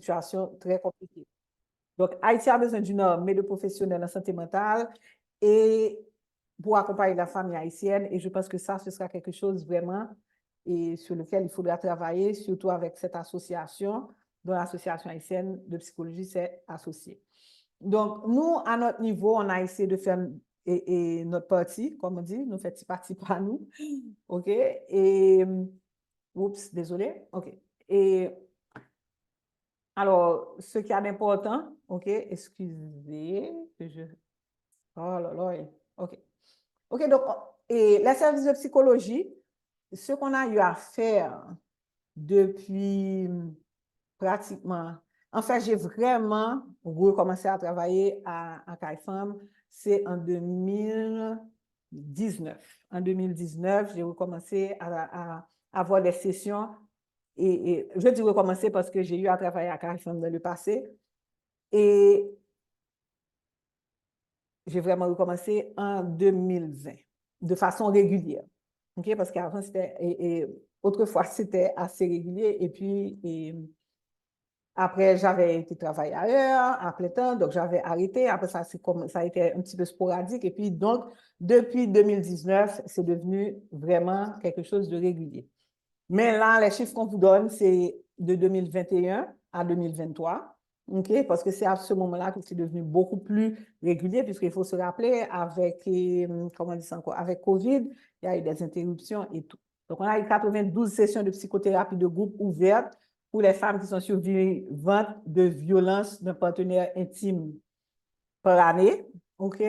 situation très compliquée. Donc, Haïti a besoin d'une armée de professionnels en santé mentale et pour accompagner la famille haïtienne. Et je pense que ça, ce sera quelque chose vraiment et sur lequel il faudra travailler, surtout avec cette association, dont l'association haïtienne de psychologie s'est associée. Donc, nous, à notre niveau, on a essayé de faire notre partie, comme on dit, nous faisons partie par nous. OK? Et, oups, désolé. OK. Et alors, ce qui est important, OK, excusez, que je... Oh là là, OK. OK, donc, et les services de psychologie, ce qu'on a eu à faire depuis pratiquement... En fait, j'ai vraiment recommencé à travailler à CAIFAM, c'est en 2019. En 2019, j'ai recommencé à avoir des sessions et je dis recommencer parce que j'ai eu à travailler à CAIFAM dans le passé et j'ai vraiment recommencé en 2020 de façon régulière. OK? Parce qu'avant, c'était, autrefois, c'était assez régulier et puis, après, j'avais été travailler ailleurs, à plein temps, donc j'avais arrêté. Après, ça a été un petit peu sporadique. Et puis, donc, depuis 2019, c'est devenu vraiment quelque chose de régulier. Mais là, les chiffres qu'on vous donne, c'est de 2021 à 2023. OK? Parce que c'est à ce moment-là que c'est devenu beaucoup plus régulier, puisqu'il faut se rappeler, avec, comment on dit ça encore, avec COVID, il y a eu des interruptions et tout. Donc, on a eu 92 sessions de psychothérapie de groupe ouvertes pour les femmes qui sont survivantes de violences d'un partenaire intime par année. OK?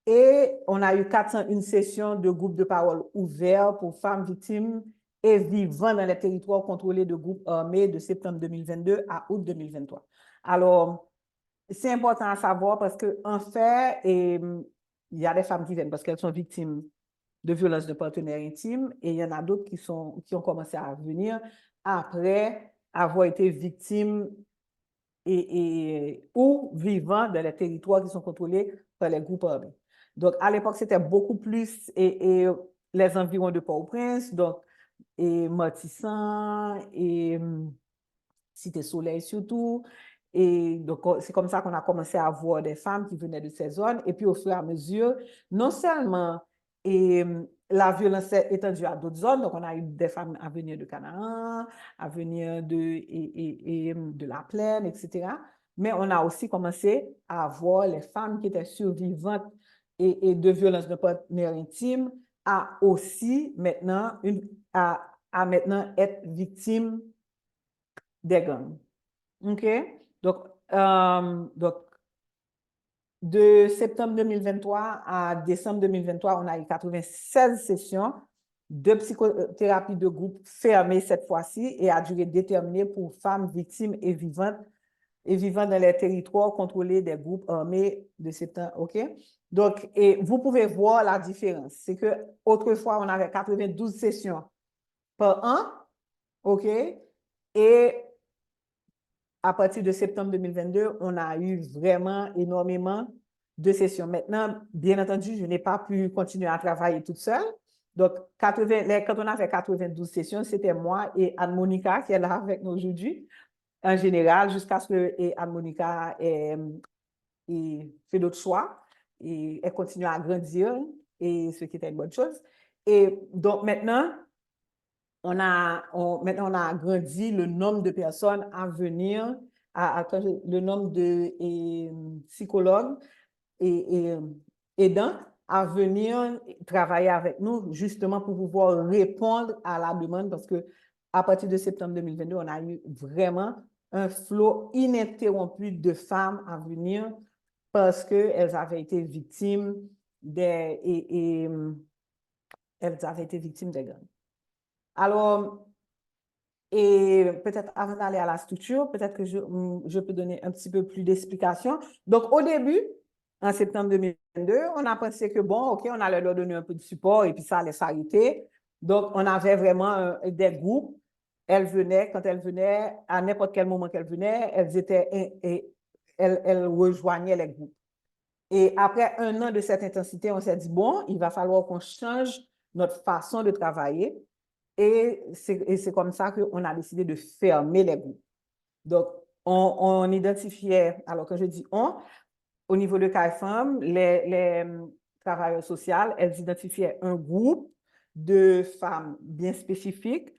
Et on a eu 401 sessions de groupe de parole ouverts pour femmes victimes et vivant dans les territoires contrôlés de groupes armés de septembre 2022 à août 2023. Alors, c'est important à savoir parce qu'en fait, il y a des femmes qui viennent parce qu'elles sont victimes de violences de partenaires intimes et il y en a d'autres qui ont commencé à venir après avoir été victimes ou vivant dans les territoires qui sont contrôlés par les groupes armés. Donc, à l'époque, c'était beaucoup plus les environs de Port-au-Prince, donc, et Martissant, et Cité-Soleil surtout. Et donc, c'est comme ça qu'on a commencé à voir des femmes qui venaient de ces zones. Et puis, au fur et à mesure, non seulement la violence s'est étendue à d'autres zones, donc on a eu des femmes à venir de Canaan, à venir de la Plaine, etc. Mais on a aussi commencé à voir les femmes qui étaient survivantes et de violences de partenaires intimes à aussi maintenant, à maintenant être victimes des gangs. OK? Donc, donc, de septembre 2023 à décembre 2023, on a eu 96 sessions de psychothérapie de groupe fermée cette fois-ci et à durée déterminée pour femmes victimes et vivant dans les territoires contrôlés des groupes armés de septembre. OK? Donc, et vous pouvez voir la différence. C'est que autrefois, on avait 92 sessions par an. OK? Et à partir de septembre 2022, on a eu vraiment énormément de sessions. Maintenant, bien entendu, je n'ai pas pu continuer à travailler toute seule. Donc, quand on avait 92 sessions, c'était moi et Anne-Monica qui est là avec nous aujourd'hui, en général, jusqu'à ce que Anne-Monica ait fait d'autres choix et elle continue à grandir, et ce qui était une bonne chose. Et donc, maintenant, maintenant, on a agrandi le nombre de personnes à venir, le nombre de psychologues et aidants à venir travailler avec nous, justement pour pouvoir répondre à la demande, parce que à partir de septembre 2022, on a eu vraiment un flot ininterrompu de femmes à venir parce qu'elles avaient été victimes elles avaient été victimes des gangs. Alors, et peut-être avant d'aller à la structure, peut-être que je peux donner un petit peu plus d'explications. Donc, au début, en septembre 2022, on a pensé que, bon, OK, on allait leur donner un peu de support et puis ça allait s'arrêter. Donc, on avait vraiment des groupes. Quand elles venaient, à n'importe quel moment qu'elles venaient, elles rejoignaient les groupes. Et après un an de cette intensité, on s'est dit, bon, il va falloir qu'on change notre façon de travailler. Et c'est comme ça qu'on a décidé de fermer les groupes. Donc, on identifiait, alors quand je dis on, au niveau de CAIFM, les travailleurs sociaux, elles identifiaient un groupe de femmes bien spécifiques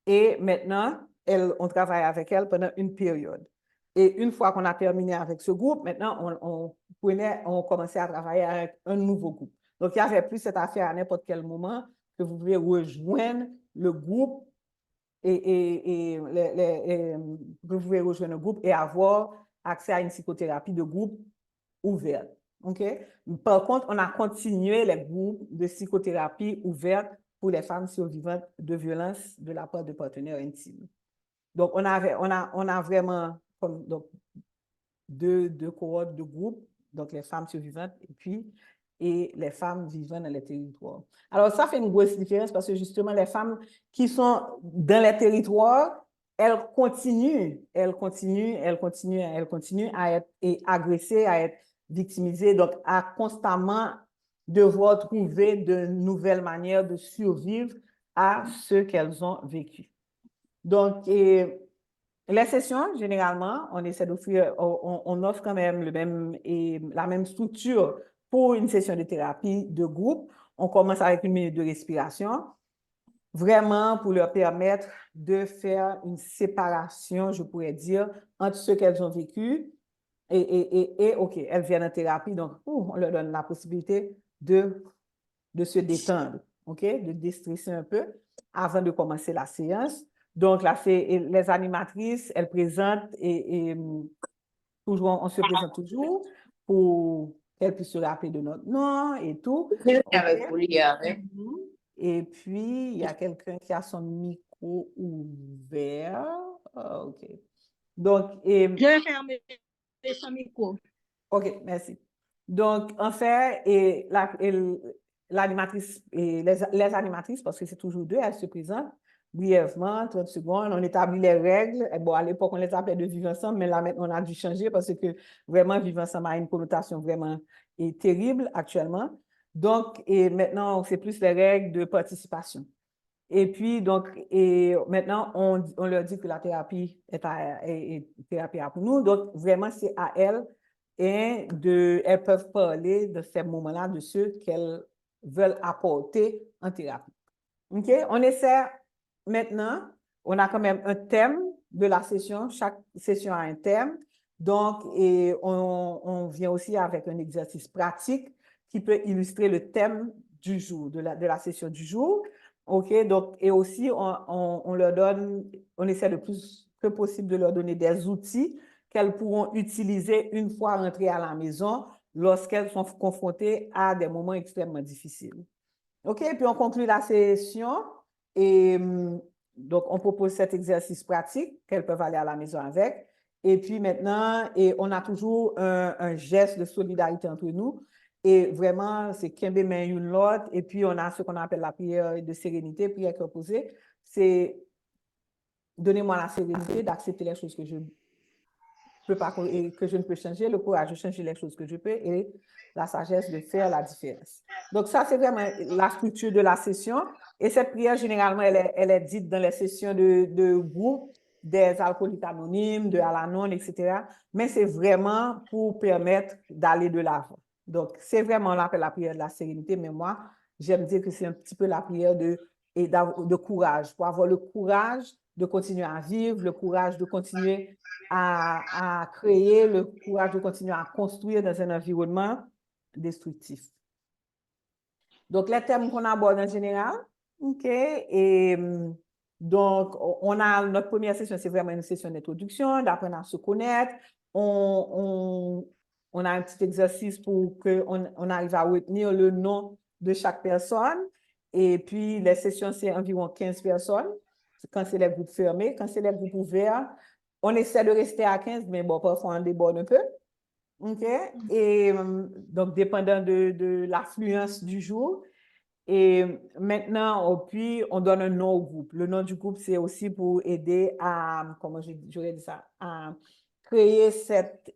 et maintenant, on travaille avec elles pendant une période. Et une fois qu'on a terminé avec ce groupe, maintenant, on commençait à travailler avec un nouveau groupe. Donc, il n'y avait plus cette affaire à n'importe quel moment que vous pouvez rejoindre le groupe vous pouvez rejoindre le groupe et avoir accès à une psychothérapie de groupe ouverte. OK? Par contre, on a continué les groupes de psychothérapie ouverts pour les femmes survivantes de violences de la part de partenaires intimes. Donc, on a vraiment comme, donc, deux cohortes de groupes, donc les femmes survivantes et les femmes vivant dans les territoires. Alors, ça fait une grosse différence parce que justement, les femmes qui sont dans les territoires, elles continuent à être agressées, à être victimisées, donc à constamment devoir trouver de nouvelles manières de survivre à ce qu'elles ont vécu. Donc, les sessions, généralement, on essaie d'offrir, on offre quand même la même structure pour une session de thérapie de groupe. On commence avec 1 minute de respiration, vraiment pour leur permettre de faire une séparation, je pourrais dire, entre ce qu'elles ont vécu et OK, elles viennent en thérapie, donc on leur donne la possibilité de se détendre, OK, de déstresser un peu avant de commencer la séance. Donc, là, les animatrices, elles présentent toujours, on se présente toujours pour qu'elles puissent se rappeler de notre nom et tout. Avec vous, Et puis, il y a quelqu'un qui a son micro ouvert. Ah, OK. Donc, Je vais fermer son micro. OK, merci. Donc, en fait, l'animatrice et les animatrices, parce que c'est toujours deux, elles se présentent brièvement, 30 secondes, on établit les règles. Et bon, à l'époque, on les appelait de vivre ensemble, mais là, maintenant, on a dû changer parce que vraiment, vivre ensemble a une connotation vraiment terrible actuellement. Donc, et maintenant, c'est plus les règles de participation. Et puis, donc, maintenant, on leur dit que la thérapie est thérapie pour nous. Donc, vraiment, c'est à elles et elles peuvent parler de ces moments-là, de ce qu'elles veulent apporter en thérapie. OK? On essaie maintenant, on a quand même un thème de la session. Chaque session a un thème. Donc, et on vient aussi avec un exercice pratique qui peut illustrer le thème du jour, de la session du jour. OK? Donc, et aussi, on leur donne, on essaie le plus que possible de leur donner des outils qu'elles pourront utiliser une fois rentrées à la maison lorsqu'elles sont confrontées à des moments extrêmement difficiles. OK? Puis on conclut la session et donc on propose cet exercice pratique qu'elles peuvent aller à la maison avec. Et puis maintenant, on a toujours un geste de solidarité entre nous. Et vraiment, c'est Kembe main une l'autre. Et puis on a ce qu'on appelle la prière de sérénité, prière opposée. C'est donnez-moi la sérénité d'accepter les choses que je peux pas et que je ne peux changer, le courage de changer les choses que je peux et la sagesse de faire la différence. Donc, ça, c'est vraiment la structure de la session. Et cette prière, généralement, elle est dite dans les sessions de groupe des alcooliques anonymes, de Al-Anon, etc. Mais c'est vraiment pour permettre d'aller de l'avant. Donc, c'est vraiment, on l'appelle la prière de la sérénité, mais moi, j'aime dire que c'est un petit peu la prière de courage, pour avoir le courage de continuer à vivre, le courage de continuer à créer, le courage de continuer à construire dans un environnement destructif. Donc, les thèmes qu'on aborde en général, OK, et donc, on a notre première session, c'est vraiment une session d'introduction, d'apprendre à se connaître. On a un petit exercice pour qu'on arrive à retenir le nom de chaque personne. Et puis, les sessions, c'est environ 15 personnes quand c'est les groupes fermés. Quand c'est les groupes ouverts, on essaie de rester à 15, mais bon, parfois on déborde un peu. OK? Et donc, dépendant de l'affluence du jour. Et maintenant, puis, on donne un nom au groupe. Le nom du groupe, c'est aussi pour aider à, comment j'aurais dit ça, à créer cette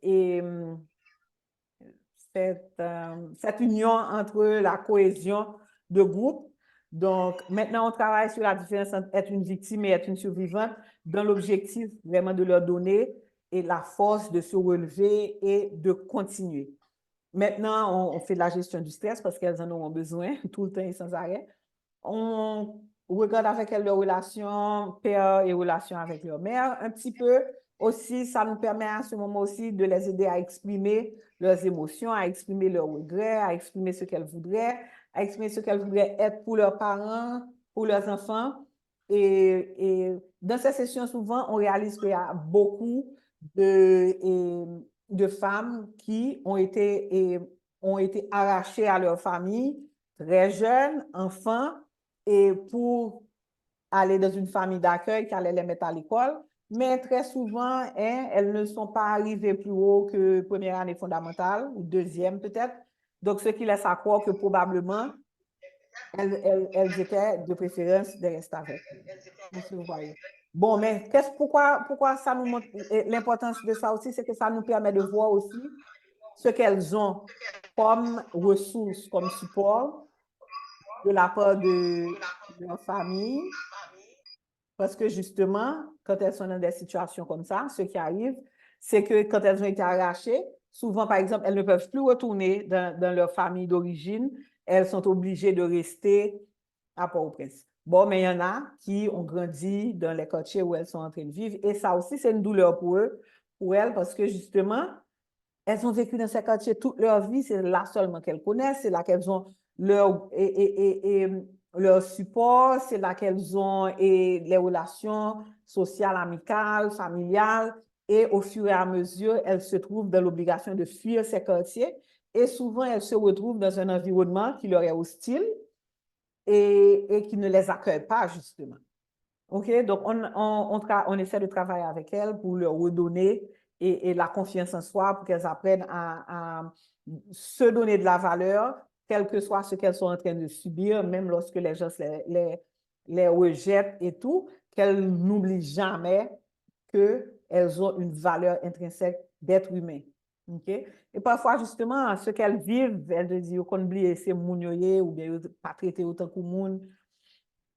union entre la cohésion de groupe. Donc, maintenant, on travaille sur la différence entre être une victime et être une survivante dans l'objectif vraiment de leur donner et la force de se relever et de continuer. Maintenant, on fait de la gestion du stress parce qu'elles en ont besoin tout le temps et sans arrêt. On regarde avec elles leurs relations père et relations avec leur mère un petit peu. Aussi, ça nous permet à ce moment aussi de les aider à exprimer leurs émotions, à exprimer leurs regrets, à exprimer ce qu'elles voudraient, à exprimer ce qu'elles voudraient être pour leurs parents, pour leurs enfants. Et dans ces sessions, souvent, on réalise qu'il y a beaucoup de femmes qui ont été arrachées à leur famille, très jeunes, enfants, et pour aller dans une famille d'accueil qui allait les mettre à l'école. Mais très souvent, hein, elles ne sont pas arrivées plus haut que première année fondamentale ou deuxième peut-être. Donc, ce qui laisse à croire que probablement, elles étaient de préférence de rester avec nous. Bon, mais pourquoi ça nous montre l'importance de ça aussi, c'est que ça nous permet de voir aussi ce qu'elles ont comme ressources, comme support de la part de leur famille. Parce que justement, quand elles sont dans des situations comme ça, ce qui arrive, c'est que quand elles ont été arrachées, souvent, par exemple, elles ne peuvent plus retourner dans leur famille d'origine. Elles sont obligées de rester à Port-au-Prince. Bon, mais il y en a qui ont grandi dans les quartiers où elles sont en train de vivre. Et ça aussi, c'est une douleur pour eux, pour elles, parce que justement, elles ont vécu dans ces quartiers toute leur vie. C'est là seulement qu'elles connaissent. C'est là qu'elles ont leur support. C'est là qu'elles ont les relations sociales, amicales, familiales. Et au fur et à mesure, elles se trouvent dans l'obligation de fuir ces quartiers. Et souvent, elles se retrouvent dans un environnement qui leur est hostile et qui ne les accueille pas, justement. OK? Donc, on essaie de travailler avec elles pour leur redonner et la confiance en soi, pour qu'elles apprennent à se donner de la valeur, quel que soit ce qu'elles sont en train de subir, même lorsque les gens les rejettent et tout, qu'elles n'oublient jamais qu'elles ont une valeur intrinsèque d'être humain. OK? Et parfois, justement, ce qu'elles vivent, elles disent qu'on oublie c'est mounioyer ou bien pas traiter autant que monde.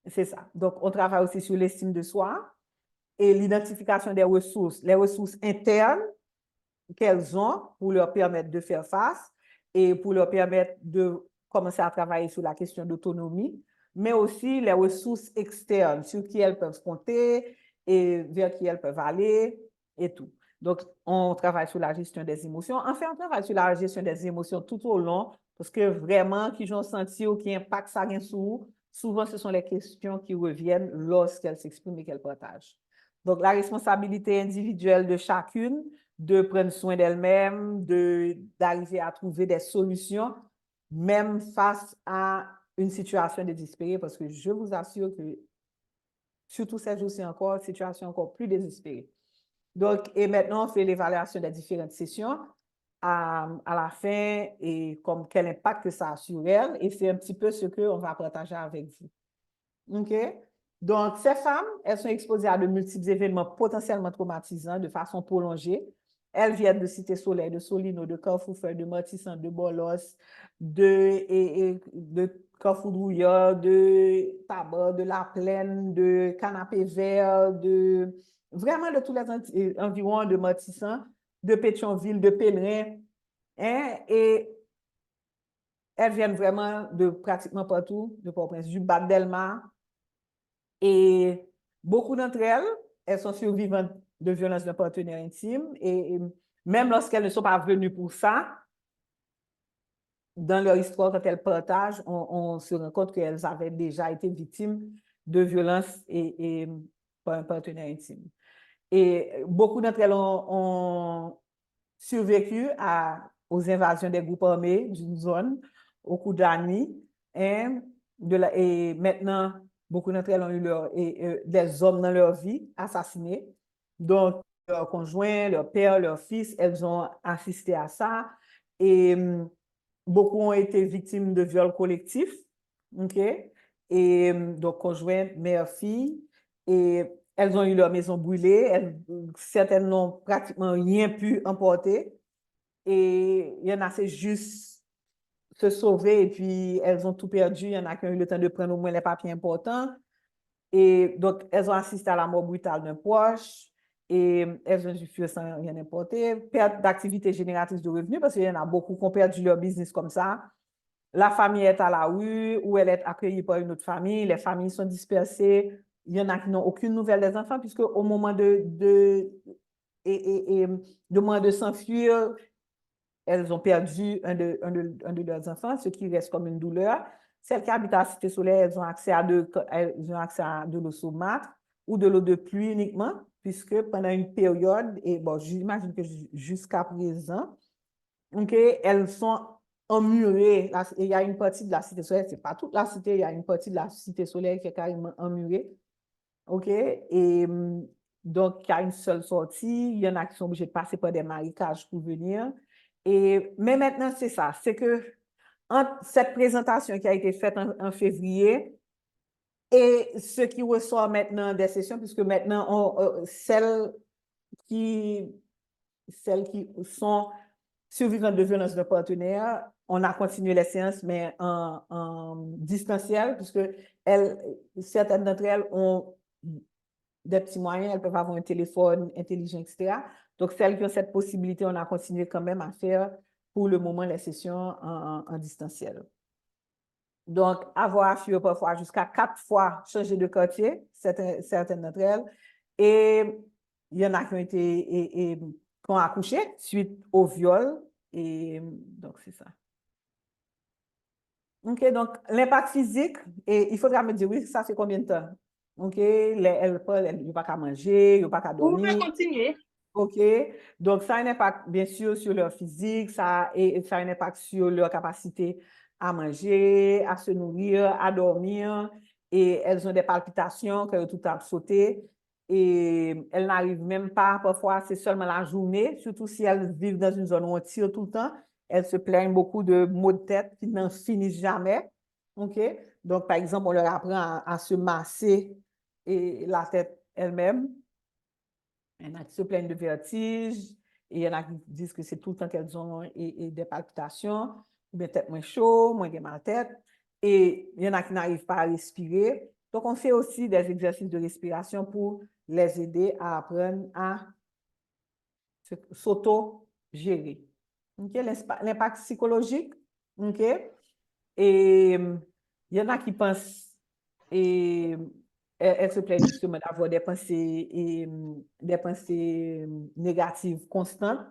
C'est ça. Donc, on travaille aussi sur l'estime de soi et l'identification des ressources, les ressources internes qu'elles ont pour leur permettre de faire face et pour leur permettre de commencer à travailler sur la question d'autonomie, mais aussi les ressources externes sur qui elles peuvent compter et vers qui elles peuvent aller et tout. Donc, on travaille sur la gestion des émotions. Enfin, on travaille sur la gestion des émotions tout au long parce que vraiment, qui ont senti ou qui impactent ça sur souvent, ce sont les questions qui reviennent lorsqu'elles s'expriment et qu'elles partagent. Donc, la responsabilité individuelle de chacune, de prendre soin d'elle-même, d'arriver à trouver des solutions, même face à une situation désespérée, parce que je vous assure que, surtout ces jours-ci encore, situation encore plus désespérée. Donc, et maintenant, on fait l'évaluation des différentes sessions à la fin et comme quel impact que ça a sur elles, et c'est un petit peu ce qu'on va partager avec vous. OK? Donc, ces femmes, elles sont exposées à de multiples événements potentiellement traumatisants de façon prolongée. Elles viennent de Cité Soleil, de Solino, de Carrefour, de Martissan, de Bolos, de Carrefour-Drouillard, de Tabac, de La Plaine, de Canapé Vert, vraiment de tous les environs de Martissan, de Pétionville, de Pellerin. Hein, et elles viennent vraiment de pratiquement partout, de Port-au-Prince, du Bac-Delma. Et beaucoup d'entre elles, elles sont survivantes de violences d'un partenaire intime. Et même lorsqu'elles ne sont pas venues pour ça, dans leur histoire, quand elles partagent, on se rend compte qu'elles avaient déjà été victimes de violences par un partenaire intime. Et beaucoup d'entre elles ont survécu aux invasions des groupes armés d'une zone au cours de la nuit. Et maintenant, beaucoup d'entre elles ont eu des hommes dans leur vie assassinés. Donc, leurs conjoints, leurs pères, leurs fils, elles ont assisté à ça. Et beaucoup ont été victimes de viols collectifs. OK? Et donc, conjoints, mère, fille. Et elles ont eu leur maison brûlée. Certaines n'ont pratiquement rien pu emporter. Et il y en a, c'est juste se sauver et puis elles ont tout perdu. Il y en a qui ont eu le temps de prendre au moins les papiers importants. Et donc, elles ont assisté à la mort brutale d'un proche. et elles ont dû fuir sans rien importer. Perte d'activité génératrice de revenus, parce qu'il y en a beaucoup qui ont perdu leur business comme ça. La famille est à la rue ou elle est accueillie par une autre famille. Les familles sont dispersées. Il y en a qui n'ont aucune nouvelle des enfants, puisque au moment de s'enfuir, elles ont perdu un de leurs enfants, ce qui reste comme une douleur. Celles qui habitent à la Cité Solaire, elles ont accès à de l'eau saumâtre ou de l'eau de pluie uniquement, puisque pendant une période, et bon, j'imagine que jusqu'à présent, OK, elles sont emmurées. Il y a une partie de la Cité Solaire, c'est pas toute la cité, il y a une partie de la Cité Solaire qui est carrément emmurée. OK, et donc, il y a une seule sortie. Il y en a qui sont obligés de passer par des marécages pour venir. Mais maintenant, c'est ça. C'est que entre cette présentation qui a été faite en février et ce qui ressort maintenant des sessions, puisque maintenant, qui, celles qui sont survivantes de violences de partenaires, on a continué les séances, mais en distanciel, puisque certaines d'entre elles ont des petits moyens, elles peuvent avoir un téléphone intelligent, etc. Donc, celles qui ont cette possibilité, on a continué quand même à faire pour le moment les sessions en distanciel. Donc, avoir à fuir parfois jusqu'à 4 fois changer de quartier, certaines d'entre elles. Et il y en a qui ont qui ont accouché suite au viol. Et donc, c'est ça. OK, donc l'impact physique, et il faudra me dire, oui, ça fait combien de temps? OK, elles n'ont pas qu'à manger, elles n'ont pas qu'à Vous pouvez dormir. continuer. OK, donc ça a un impact, bien sûr, sur leur physique, ça a un impact sur leur capacité à manger, à se nourrir, à dormir, et elles ont des palpitations, que tout a sauté, et elles n'arrivent même pas, parfois, c'est seulement la journée, surtout si elles vivent dans une zone où on tire tout le temps, elles se plaignent beaucoup de maux de tête qui n'en finissent jamais. OK, donc, par exemple, on leur apprend à se masser la tête elle-même. Il y en a qui se plaignent de vertige, et il y en a qui disent que c'est tout le temps qu'elles ont des palpitations, ou bien tête moins chaud, moins de mal tête, et il y en a qui n'arrivent pas à respirer. Donc, on fait aussi des exercices de respiration pour les aider à apprendre à s'auto-gérer. OK? L'impact psychologique, OK? Et il y en a qui pensent, et elles se plaignent justement d'avoir des pensées négatives constantes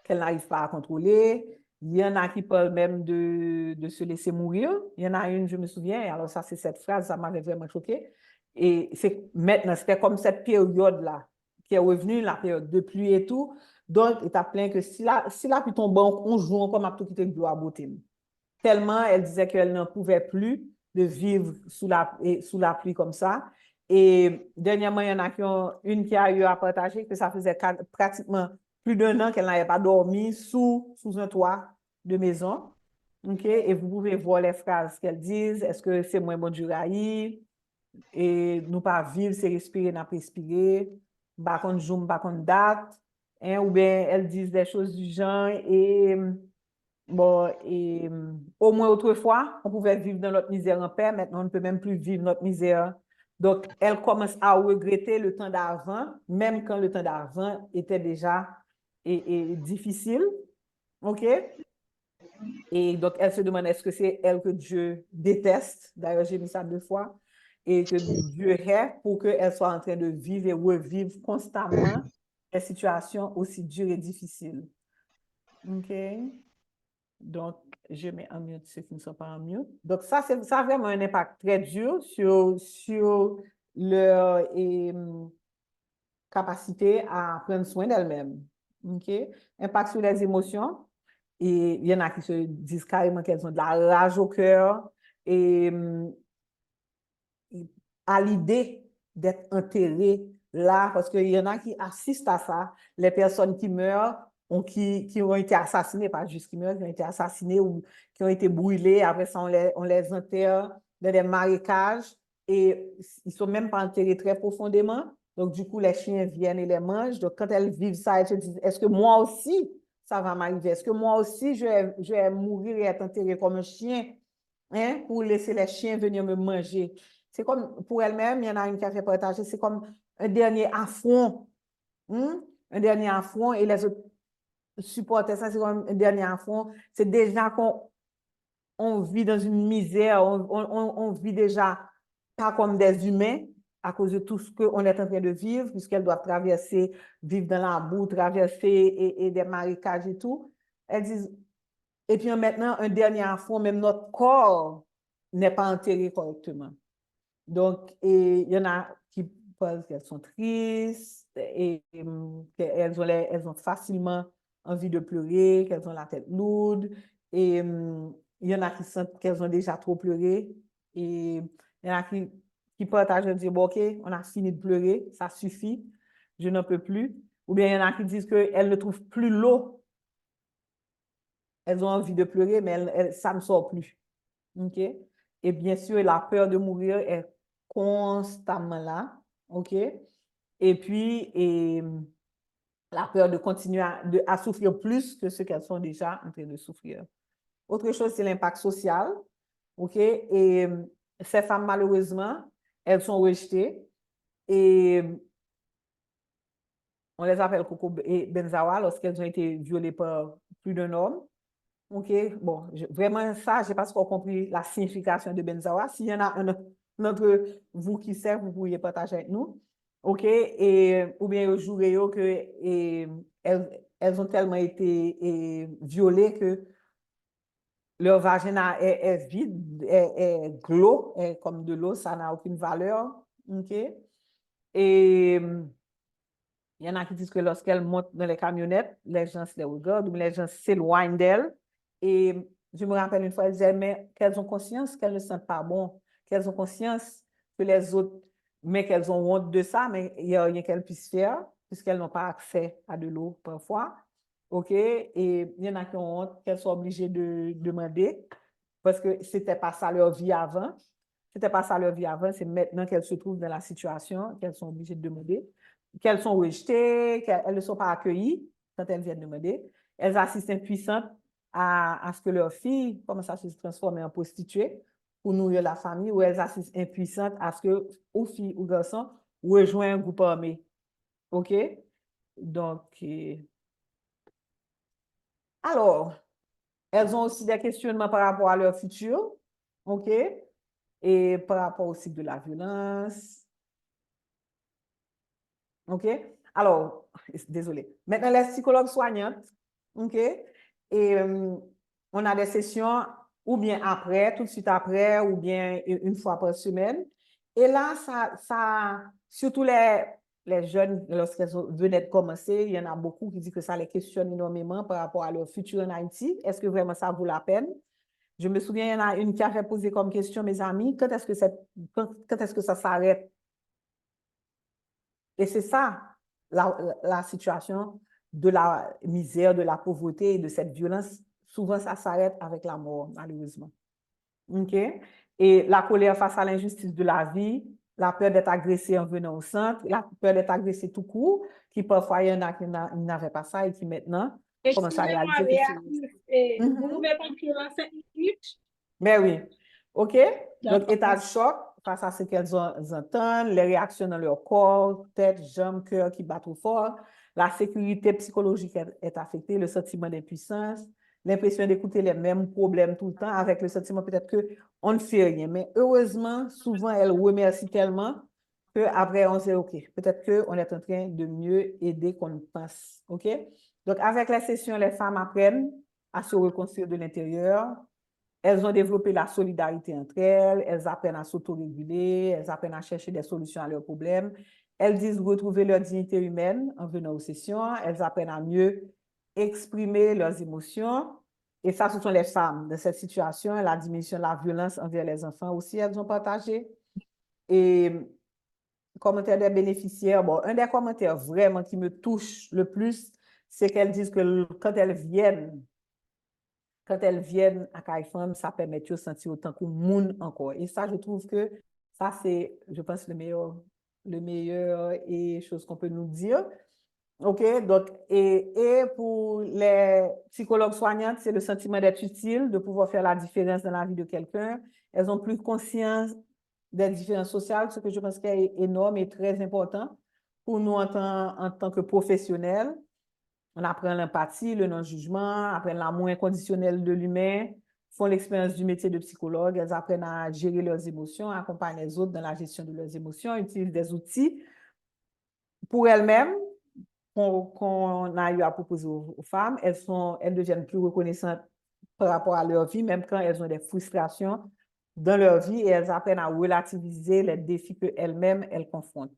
qu'elles n'arrivent pas à contrôler. Il y en a qui parlent même de se laisser mourir. Il y en a une, je me souviens, alors ça, c'est cette phrase, ça m'avait vraiment choquée. Et c'est maintenant, c'était comme cette période-là qui est revenue, la période de pluie et tout. Donc, il t'a plaint que si la pluie tombe, on joue comme à tout quitter le à beauté. Tellement elle disait qu'elle n'en pouvait plus de vivre sous la pluie comme ça. Et dernièrement, il y en a une qui a eu à partager que ça faisait pratiquement plus d'1 an qu'elle n'avait pas dormi sous un toit de maison. OK? Et vous pouvez voir les phrases qu'elle disent. Est-ce que c'est moins bon du raï? Et nous pas vivre, c'est respirer, n'a pas respirer. Par contre, jour, par contre, date. Hein? Ou bien elles disent des choses du genre et bon, et au moins autrefois, on pouvait vivre dans notre misère en paix. Maintenant, on ne peut même plus vivre notre misère. Donc, elle commence à regretter le temps d'avant, même quand le temps d'avant était déjà difficile. OK? Et donc, elle se demande est-ce que c'est elle que Dieu déteste? D'ailleurs, j'ai mis ça 2 fois. Et que Dieu est pour qu'elle soit en train de vivre et revivre constamment des situations aussi dures et difficiles. OK? Donc, je mets en mute ceux qui ne sont pas en mute. Donc, ça a vraiment un impact très dur sur leur capacité à prendre soin d'elles-mêmes. OK? Impact sur les émotions. Et il y en a qui se disent carrément qu'elles ont de la rage au cœur et à l'idée d'être enterrées là, parce qu'il y en a qui assistent à ça, les personnes qui meurent qui ont été assassinées, pas juste qui meurent, qui ont été assassinées ou qui ont été brûlées. Après ça, on les enterre dans des marécages et ils ne sont même pas enterrés très profondément. Donc, du coup, les chiens viennent et les mangent. Donc, quand elles vivent ça, elles se disent, est-ce que moi aussi, ça va m'arriver? Est-ce que moi aussi, je vais mourir et être enterré comme un chien, hein, pour laisser les chiens venir me manger? C'est comme, pour elle-même, il y en a une qui a fait partager, c'est comme un dernier affront Un dernier affront et les autres supporter ça, c'est comme un dernier affront. C'est déjà qu'on vit dans une misère, on vit déjà pas comme des humains à cause de tout ce qu'on est en train de vivre, puisqu'elle doit traverser, vivre dans la boue, traverser et des marécages et tout. Elles disent, et puis maintenant, un dernier affront, même notre corps n'est pas enterré correctement. Donc, il y en a qui pensent qu'elles sont tristes et qu'elles ont facilement envie de pleurer, qu'elles ont la tête lourde. Et il y en a qui sentent qu'elles ont déjà trop pleuré. Et il y en a qui partagent et disent, bon, OK, on a fini de pleurer, ça suffit, je n'en peux plus. Ou bien il y en a qui disent qu'elles ne trouvent plus l'eau. Elles ont envie de pleurer, mais ça ne sort plus. OK? Et bien sûr, la peur de mourir est constamment là. OK? Et puis, la peur de continuer à souffrir plus que ce qu'elles sont déjà en train de souffrir. Autre chose, c'est l'impact social. OK? Et ces femmes, malheureusement, elles sont rejetées. Et on les appelle Coco et Benzawa lorsqu'elles ont été violées par plus d'un homme. OK, bon, vraiment ça, je n'ai pas trop compris la signification de Benzawa. S'il y en a un d'entre vous qui sait, vous pourriez partager avec nous. OK, ou bien au jour que elles ont tellement été violées que leur vagin est vide, est glauque, est comme de l'eau, ça n'a aucune valeur. OK, et il y en a qui disent que lorsqu'elles montent dans les camionnettes, les gens se les regardent ou les gens s'éloignent d'elles. Et je me rappelle une fois, elles disaient, mais qu'elles ont conscience qu'elles ne sentent pas bon, qu'elles ont conscience que les autres, mais qu'elles ont honte de ça, mais il n'y a rien qu'elles puissent faire, puisqu'elles n'ont pas accès à de l'eau parfois. OK? Et il y en a qui ont honte, qu'elles sont obligées de demander, parce que ce n'était pas ça leur vie avant. C'était pas ça leur vie avant, c'est maintenant qu'elles se trouvent dans la situation qu'elles sont obligées de demander, qu'elles sont rejetées, qu'elles ne sont pas accueillies quand elles viennent demander. Elles assistent impuissantes à ce que leur fille commence à se transformer en prostituée pour nourrir la famille, ou elles assistent impuissantes à ce que, aux filles ou garçons, rejoignent un groupe armé. OK? Donc, alors, elles ont aussi des questionnements par rapport à leur futur. OK? Et par rapport au cycle de la violence. OK? Alors, désolé. Maintenant, les psychologues soignantes, OK? Et on a des sessions ou bien après, tout de suite après, ou bien une fois par semaine. Et là, surtout les jeunes, lorsqu'elles venaient de commencer, il y en a beaucoup qui disent que ça les questionne énormément par rapport à leur futur en Haïti. Est-ce que vraiment ça vaut la peine? Je me souviens, il y en a une qui avait posé comme question, mes amis, quand est-ce que ça s'arrête? Et c'est ça, la situation de la misère, de la pauvreté et de cette violence. Souvent, ça s'arrête avec la mort, malheureusement. OK? Et la colère face à l'injustice de la vie, la peur d'être agressé en venant au centre, la peur d'être agressé tout court, qui parfois, il y en a qui n'avaient pas ça et qui maintenant commencent à Excusez-moi, réaliser que c'est... vous Mhm. pouvez conclure en 5 minutes? Mais oui. OK? Donc, D'accord. état de choc face à ce qu'elles entendent, les réactions dans leur corps, tête, jambes, cœur qui battent trop fort, la sécurité psychologique est affectée, le sentiment d'impuissance, l'impression d'écouter les mêmes problèmes tout le temps avec le sentiment peut-être qu'on ne fait rien. Mais heureusement, souvent, elles remercient tellement qu'après, on se dit, OK, peut-être qu'on est en train de mieux aider qu'on ne pense. OK? Donc, avec la session, les femmes apprennent à se reconstruire de l'intérieur. Elles ont développé la solidarité entre elles, elles apprennent à s'autoréguler, elles apprennent à chercher des solutions à leurs problèmes. Elles disent retrouver leur dignité humaine en venant aux sessions. Elles apprennent à mieux exprimer leurs émotions. Et ça, ce sont les femmes. Dans cette situation, la diminution de la violence envers les enfants aussi, elles ont partagé. Et commentaires des bénéficiaires, bon, un des commentaires vraiment qui me touche le plus, c'est qu'elles disent que quand elles viennent à Carrefour, ça permet de sentir autant que monde encore. Et ça, je trouve que ça, c'est, je pense, le meilleur et chose qu'on peut nous dire. OK? Donc, et pour les psychologues soignantes, c'est le sentiment d'être utile, de pouvoir faire la différence dans la vie de quelqu'un. Elles ont plus conscience des différences sociales, ce que je pense qui est énorme et très important pour nous en tant que professionnels. On apprend l'empathie, le non-jugement, apprennent l'amour inconditionnel de l'humain, font l'expérience du métier de psychologue, elles apprennent à gérer leurs émotions, accompagnent les autres dans la gestion de leurs émotions, utilisent des outils pour elles-mêmes qu'on a eu à proposer aux femmes. Elles deviennent plus reconnaissantes par rapport à leur vie, même quand elles ont des frustrations dans leur vie, et elles apprennent à relativiser les défis qu'elles-mêmes elles confrontent.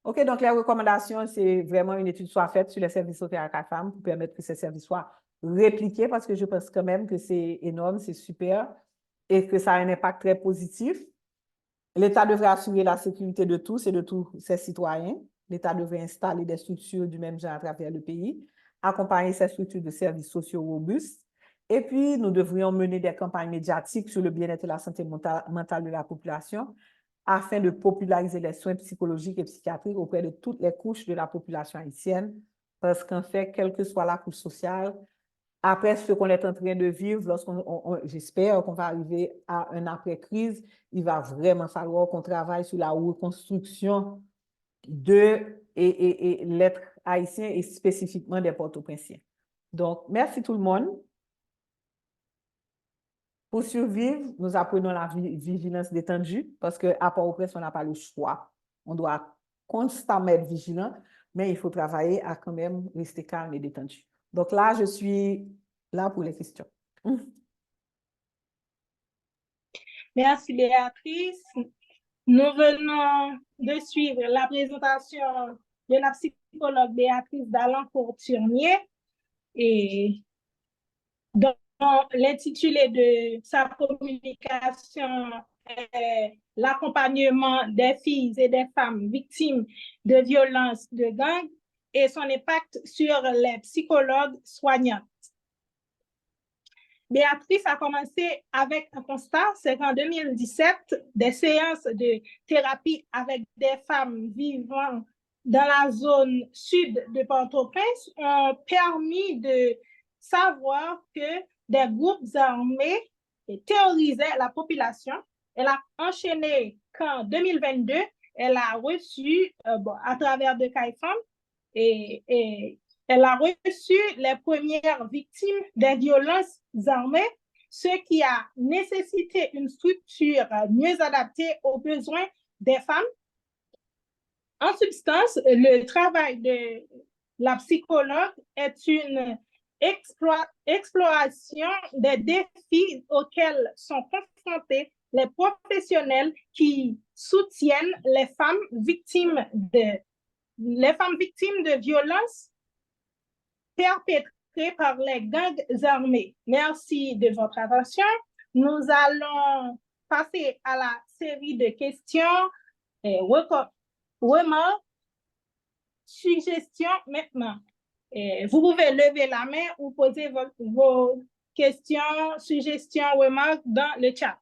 OK, donc les recommandations, c'est vraiment une étude soit faite sur les services sociaux à la femme pour permettre que ces services soient répliqués, parce que je pense quand même que c'est énorme, c'est super, et que ça a un impact très positif. L'État devrait assurer la sécurité de tous et de tous ses citoyens. L'État devrait installer des structures du même genre à travers le pays, accompagner ces structures de services sociaux robustes. Et puis, nous devrions mener des campagnes médiatiques sur le bien-être et la santé mentale de la population afin de populariser les soins psychologiques et psychiatriques auprès de toutes les couches de la population haïtienne. Parce qu'en fait, quelle que soit la couche sociale, après ce qu'on est en train de vivre, j'espère qu'on va arriver à un après-crise, il va vraiment falloir qu'on travaille sur la reconstruction de l'être haïtien et spécifiquement des Port-au-Prince. Donc, merci tout le monde. Pour survivre, nous apprenons la vigilance détendue parce qu'à Port-au-Prince, on n'a pas le choix. On doit constamment être vigilant, mais il faut travailler à quand même rester calme et détendu. Donc là, je suis là pour les questions. Merci Béatrice. Nous venons de suivre la présentation de la psychologue Béatrice Dallancourt-Turnier et dont l'intitulé de sa communication est l'accompagnement des filles et des femmes victimes de violences de gang et son impact sur les psychologues soignants. Béatrice a commencé avec un constat, c'est qu'en 2017, des séances de thérapie avec des femmes vivant dans la zone sud de Port-au-Prince ont permis de savoir que des groupes armés terrorisaient la population. Elle a enchaîné qu'en 2022, elle a reçu, à travers de CAIFAM, et elle a reçu les premières victimes des violences armées, ce qui a nécessité une structure mieux adaptée aux besoins des femmes. En substance, le travail de la psychologue est une exploration des défis auxquels sont confrontés les professionnels qui soutiennent les femmes victimes de violences perpétrées par les gangs armés. Merci de votre attention. Nous allons passer à la série de questions et remarques, suggestions maintenant. Vous pouvez lever la main ou poser vos questions, suggestions, remarques dans le chat.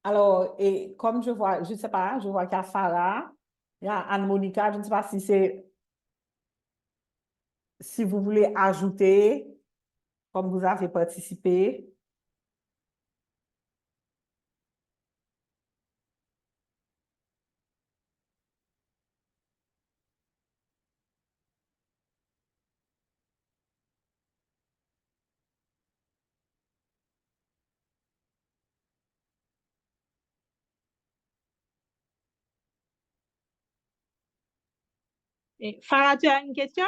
Alors, et comme je vois, je ne sais pas, je vois qu'il y a Farah, il y a Anne-Monica, je ne sais pas si vous voulez ajouter, comme vous avez participé. Farah, tu as une question?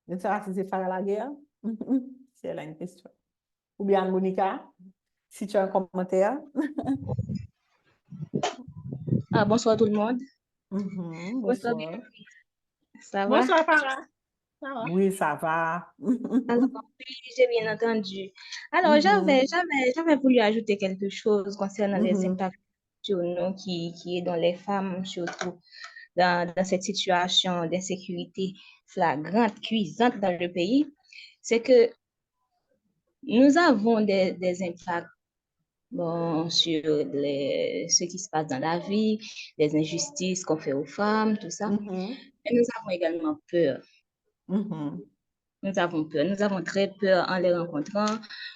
Je ne sais pas si c'est Farah Laguerre, si elle a une question. Ou bien Anne-Monica, si tu as un commentaire. Bonsoir tout le monde. Bonsoir, Bonsoir. ça va? Bonsoir, Farah. Ça va? Oui, ça va. Alors, oui, j'ai bien entendu. Alors, j'avais voulu ajouter quelque chose concernant les impacts sur nous qui est dans les femmes, surtout dans cette situation d'insécurité flagrante, cuisante dans le pays. C'est que nous avons des impacts bon, sur ce qui se passe dans la vie, les injustices qu'on fait aux femmes, tout ça. Mhm, Mais nous avons également peur. mhm, Nous avons peur. Nous avons très peur en les rencontrant.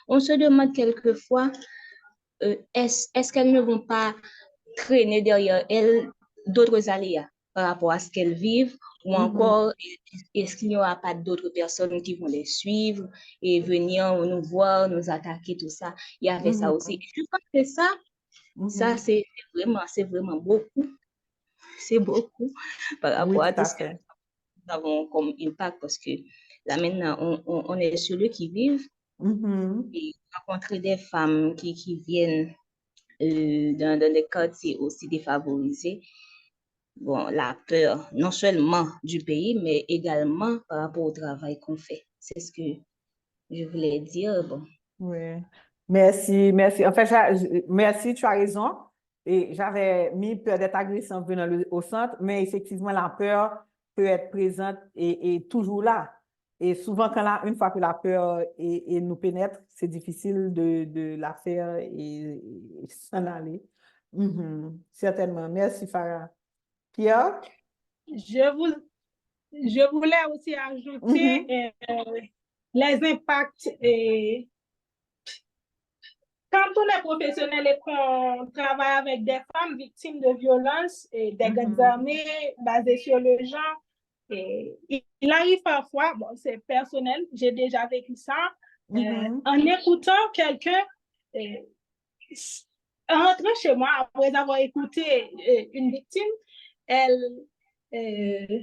On se demande quelquefois, est-ce qu'elles ne vont pas traîner derrière elles d'autres aléas par rapport à ce qu'elles vivent, ou mhm, encore, est-ce qu'il n'y aura pas d'autres personnes qui vont les suivre et venir nous voir, nous attaquer, tout ça. Il y avait ça aussi. mhm, Je pense que ça mhm. c'est vraiment beaucoup. C'est beaucoup par Oui, rapport à tout tout à ce que fait. nous avons comme impact parce que là maintenant, on est sur le qui-vive Mhm. et rencontrer des femmes qui viennent dans des quartiers aussi défavorisés. Bon, la peur, non seulement du pays, mais également par rapport au travail qu'on fait. C'est ce que je voulais dire. Bon. Oui. Merci, merci. En fait, merci, tu as raison. Et j'avais mis peur d'être agressant venant au centre, mais effectivement, la peur peut être présente et toujours là. Et souvent, une fois que la peur nous pénètre, c'est difficile de la faire et s'en aller. Mhm. Certainement. Merci, Farah. Pierre? Je voulais aussi ajouter Mhm. les impacts. Quand on est professionnel et qu'on travaille avec des femmes victimes de violences et des gangs Mhm. armés basés sur le genre, il arrive parfois, bon, c'est personnel, j'ai déjà vécu ça, Mhm. en écoutant quelqu'un, euh, en rentrant chez moi, après avoir écouté une victime, elle, euh,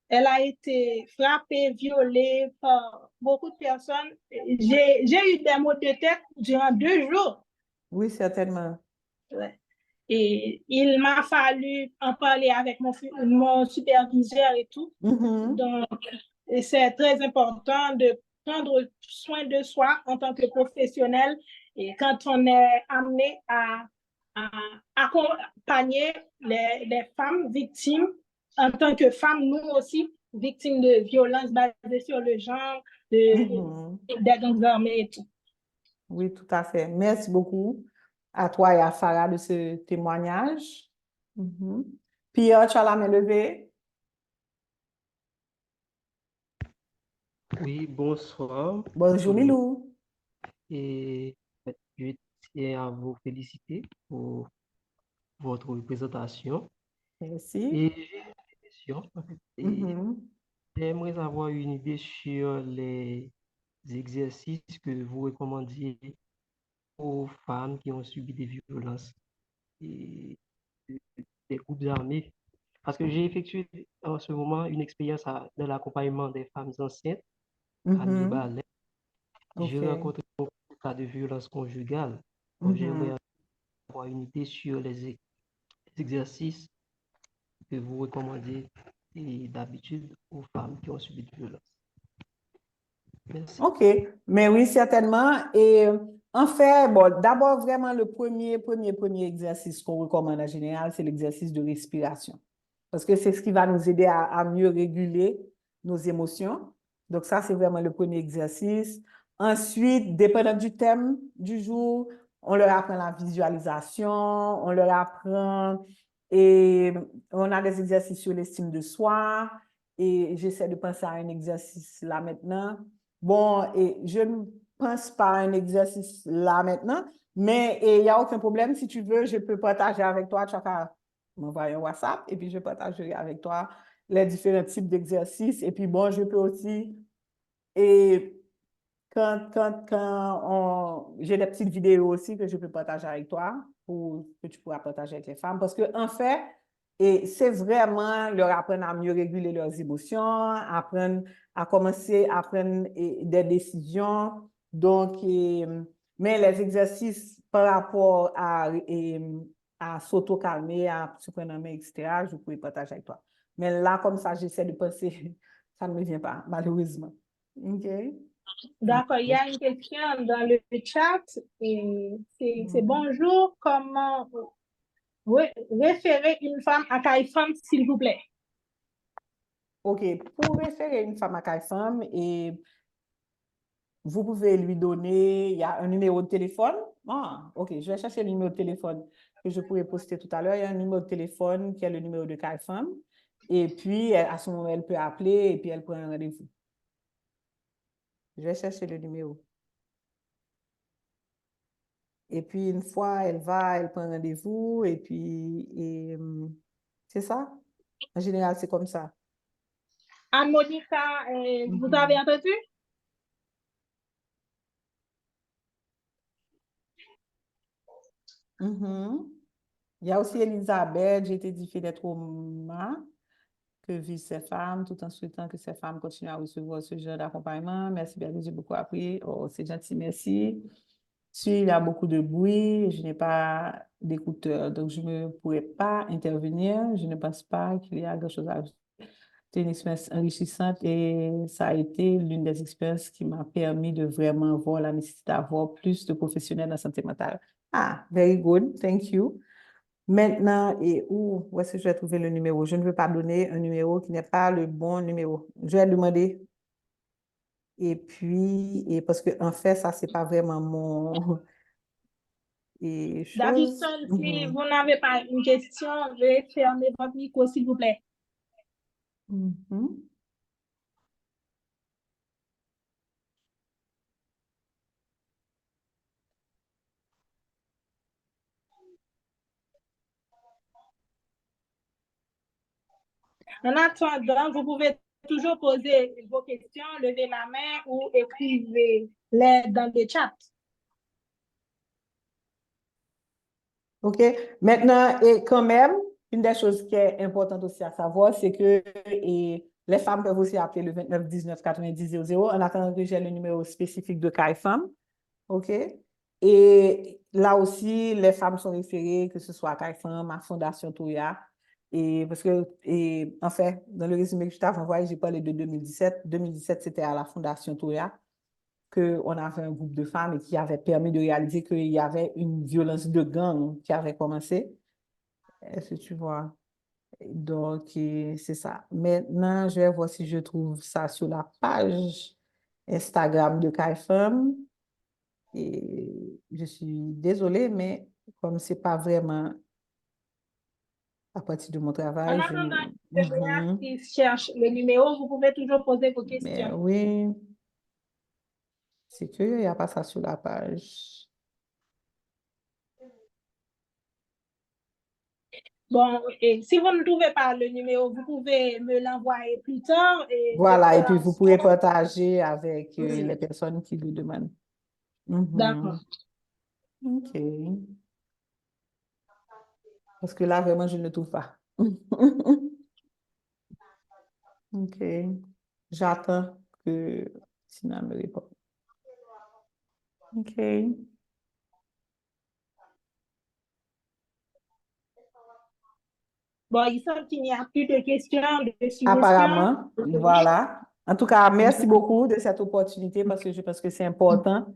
elle a été frappée, violée par beaucoup de personnes. J'ai eu des maux de tête durant 2 jours. Oui, certainement. Ouais. Et il m'a fallu en parler avec mon superviseur et tout. Mhm. Donc, c'est très important de prendre soin de soi en tant que professionnel et quand on est amené à accompagner les femmes victimes en tant que femmes, nous aussi, victimes de violences basées sur le genre, Mhm. des gangs armés et tout. Oui, tout à fait. Merci beaucoup à toi et à Farah de ce témoignage. Mhm. Pierre, tu as la main levée. Oui, bonsoir Bonjour, tout le monde. Milou. Et je tiens à vous féliciter pour votre présentation. Merci. Et j'ai une question. En fait. Et Mhm. j'aimerais avoir une idée sur les exercices que vous recommandiez aux femmes qui ont subi des violences et des groupes armés. Parce que j'ai effectué en ce moment une expérience dans l'accompagnement des femmes enceintes à Mhm. Libalet. J'ai OK. rencontré beaucoup de cas de violence conjugale. Donc, Mhm. j'aimerais avoir une idée sur les exercices que vous recommandez et d'habitude aux femmes qui ont subi de violence. Merci. OK. Mais oui, certainement. Et en fait, bon, d'abord, vraiment, le premier exercice qu'on recommande en général, c'est l'exercice de respiration. Parce que c'est ce qui va nous aider à mieux réguler nos émotions. Donc, ça, c'est vraiment le premier exercice. Ensuite, dépendant du thème du jour, on leur apprend la visualisation, on leur apprend et on a des exercices sur l'estime de soi et j'essaie de penser à un exercice là maintenant. Bon, et je ne pense pas à un exercice là maintenant, mais il n'y a aucun problème. Si tu veux, je peux partager avec toi. Tu as m'envoyer un WhatsApp et puis je partagerai avec toi les différents types d'exercices. Et puis bon, je peux aussi, et j'ai des petites vidéos aussi que je peux partager avec toi pour que tu pourras partager avec les femmes. Parce que en fait, et c'est vraiment leur apprendre à mieux réguler leurs émotions, apprendre à commencer à prendre des décisions. Donc, mais les exercices par rapport à s'auto-calmer, à se prendre en main, etc., je pourrais partager avec toi. Mais là, comme ça, j'essaie de penser, ça ne me vient pas, malheureusement. OK? D'accord, il y a une question dans le chat et c'est bonjour, comment référer une femme à CAIFM, s'il vous plaît. OK, pour référer une femme à CAIFM, et vous pouvez lui donner, il y a un numéro de téléphone. Ah, OK, je vais chercher le numéro de téléphone que je pourrais poster tout à l'heure. Il y a un numéro de téléphone qui est le numéro de CAIFM. Et puis, à ce moment, elle peut appeler et puis elle prend un rendez-vous. Je vais chercher le numéro. Et puis, une fois, elle prend un rendez-vous et puis, c'est ça. En général, c'est comme ça. Monica, vous avez entendu? Mhm. Il y a aussi Elisabeth, j'ai été diffusée des traumas que vivent ces femmes, tout en souhaitant que ces femmes continuent à recevoir ce genre d'accompagnement. Merci bien, j'ai beaucoup appris. Oh, c'est gentil, merci. Si il y a beaucoup de bruit, je n'ai pas d'écouteur, donc je ne pourrais pas intervenir. Je ne pense pas qu'il y a quelque chose à ajouter. C'est une expérience enrichissante et ça a été l'une des expériences qui m'a permis de vraiment voir la nécessité d'avoir plus de professionnels en santé mentale. Ah, very good, thank you. Maintenant, et où est-ce que je vais trouver le numéro? Je ne veux pas donner un numéro qui n'est pas le bon numéro. Je vais demander. Et puis, parce que en fait, ça, c'est pas vraiment mon chose. Davidson, si vous n'avez pas une question, veuillez fermer votre micro, s'il vous plaît. Mhm. En attendant, vous pouvez toujours poser vos questions, lever la main ou écrivez-les dans le chat. OK. Maintenant, et quand même, une des choses qui est importante aussi à savoir, c'est que les femmes peuvent aussi appeler le 29 19 90 00 en attendant que j'ai le numéro spécifique de CAIFM. OK? Et là aussi, les femmes sont référées, que ce soit à CAIFM, à Fondation Toya. Et parce que, en fait, dans le résumé que je t'avais envoyé, j'ai parlé de 2017. 2017, c'était à la Fondation Toya qu'on avait un groupe de femmes et qui avait permis de réaliser qu'il y avait une violence de gang qui avait commencé. Est-ce que tu vois? Donc, c'est ça. Maintenant, je vais voir si je trouve ça sur la page Instagram de CAIFM. Et je suis désolée, mais comme c'est pas vraiment à partir de mon En travail, je ne... attendant que Béatrice cherche le numéro, vous pouvez toujours poser vos Mais questions. oui, c'est qu'il n'y a pas ça sur la page. Bon, et si vous ne trouvez pas le numéro, vous pouvez me l'envoyer plus tard et je Voilà, et ferai puis en vous pourrez sorte. partager avec Oui. les personnes qui le demandent. Mhm. D'accord. OK. Parce que là, vraiment, je ne trouve pas. OK. J'attends que Sina me réponde. OK. Bon, il semble qu'il n'y a plus de questions, de suggestions. Apparemment, voilà. En tout cas, merci beaucoup de cette opportunité parce que je pense que c'est important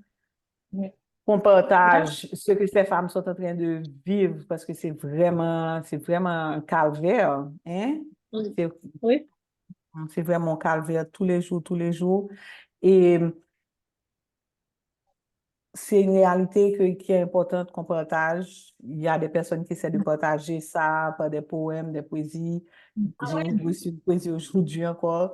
qu'on partage ce que ces femmes sont en train de vivre parce que c'est vraiment un calvaire, hein? Oui. C'est Oui. c'est vraiment un calvaire tous les jours, tous les jours. Et c'est une réalité qui est importante qu'on partage. Il y a des personnes qui essaient de partager ça par des poèmes, des poésies. J'ai reçu une poésie aujourd'hui encore.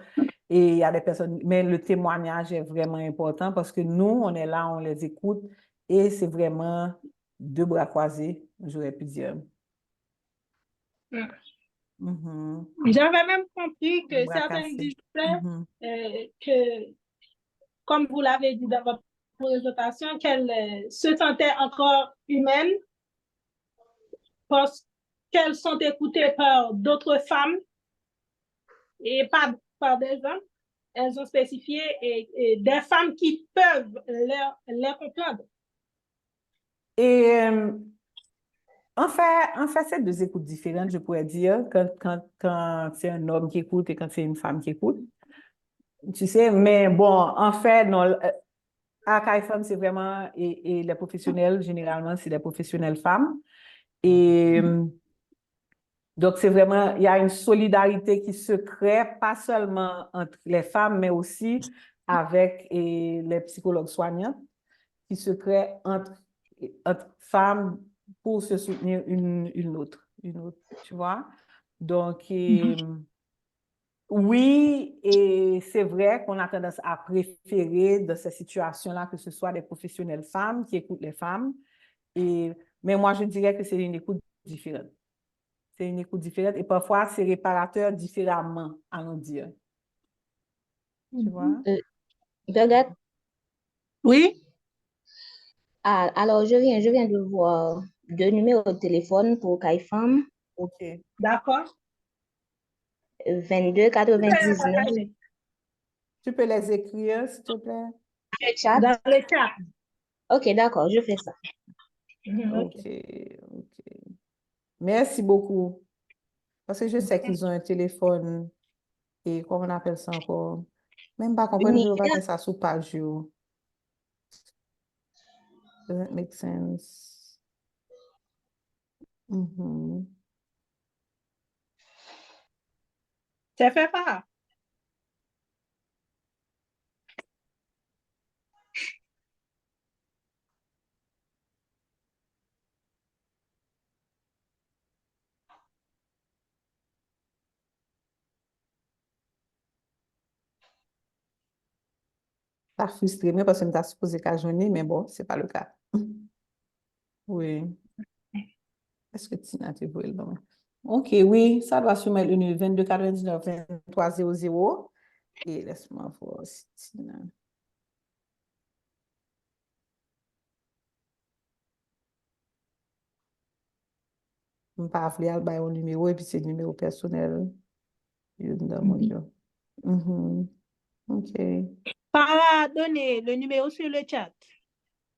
Et il y a des personnes, mais le témoignage est vraiment important parce que nous, on est là, on les écoute et c'est vraiment deux bras croisés, j'aurais pu dire. Mhm. J'avais même compris que Bras certaines cassés. disaient que, comme vous l'avez dit dans votre présentation, qu'elles se sentaient encore humaines parce qu'elles sont écoutées par d'autres femmes et pas par des hommes. Elles ont spécifié et des femmes qui peuvent les comprendre. Et en fait, c'est deux écoutes différentes, je pourrais dire, quand c'est un homme qui écoute et quand c'est une femme qui écoute. Tu sais, mais bon, en fait, non, à CAIFM, c'est vraiment, et les professionnels, généralement, c'est des professionnels femmes. Et donc, c'est vraiment, il y a une solidarité qui se crée, pas seulement entre les femmes, mais aussi avec les psychologues soignants qui se créent entre femmes pour se soutenir une autre, tu vois. Donc, oui, et c'est vrai qu'on a tendance à préférer dans ces situations-là que ce soit des professionnels femmes qui écoutent les femmes. Mais moi, je dirais que c'est une écoute différente. C'est une écoute différente et parfois, c'est réparateur différemment, allons dire. Tu vois? Birgit, Oui, alors je viens de voir 2 numéros de téléphone pour Kaifam, OK. d'accord. 22 99 Tu peux les écrire, s'il te plaît? le chat. Dans le chat. Ok, d'accord, je fais ça. Ok. OK, OK. Merci beaucoup. Parce que je sais qu'ils ont un téléphone et comment on appelle ça encore? Même pas comprendre, je ne veux pas Univers, faire ça sous page. Doesn't make sense. Mhm. C'est fait pas. Ça frustré, mais parce que je me supposé qu'à journée, mais bon, ce n'est pas le cas. Oui. Est-ce que Tina te voit le nom? OK, oui, ça doit se mettre une 22 99 23 00. Et laisse-moi voir si Tina. Je ne vais pas appeler un numéro et puis c'est le numéro personnel. Mhm. OK. Donner le numéro sur le chat.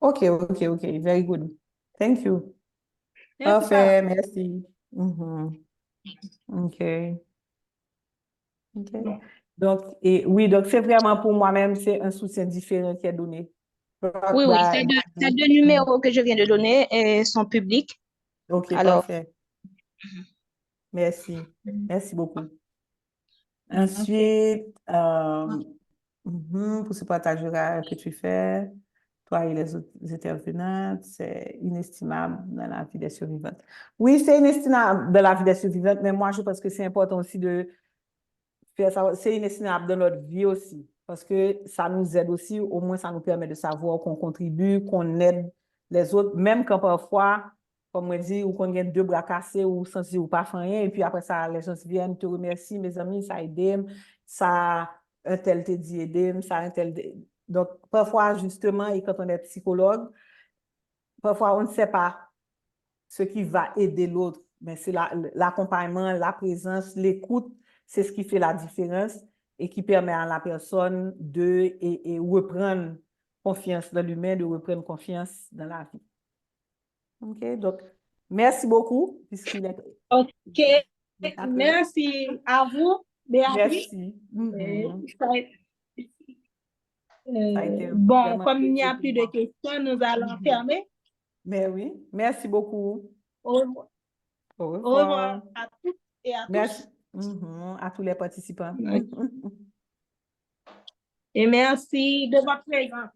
OK, OK, OK. Very good. Thank you. Merci, Farah. Parfait, merci. Mhm. OK. OK. Donc, oui, donc c'est vraiment pour moi-même, c'est un soutien différent qui est donné. oui, oui, ces deux numéros que je viens de donner sont publics. OK, Alors, parfait. Merci. Merci beaucoup. Ok. Ensuite, pour ce partage que tu fais, toi et les autres intervenantes, c'est inestimable dans la vie des survivantes. Oui, c'est inestimable dans la vie des survivantes, mais moi, je pense que c'est important aussi de faire ça. C'est inestimable dans notre vie aussi, parce que ça nous aide aussi, au moins ça nous permet de savoir qu'on contribue, qu'on aide les autres, même quand parfois, comme on dit, ou qu'on a deux bras cassés ou sans ou pas faire rien, et puis après ça, les gens viennent te remercier, mes amis, ça aide, ça, un tel te dit aider, ça, un tel. Donc, parfois, justement, et quand on est psychologue, parfois, on ne sait pas ce qui va aider l'autre, mais c'est l'accompagnement, la présence, l'écoute, c'est ce qui fait la différence et qui permet à la personne de et reprendre confiance dans l'humain, de reprendre confiance dans la vie. OK, donc, merci beaucoup, puisqu'il est... Ok. À toi. Merci à vous, Béatrice. Merci. Ça a été Bon, vraiment comme il n'y a plaisir pour plus de moi. questions, nous allons fermer. Mais oui, merci beaucoup. Au revoir. Au Au revoir. revoir à toutes et à Merci tous. à tous les participants. Et merci de votre présence.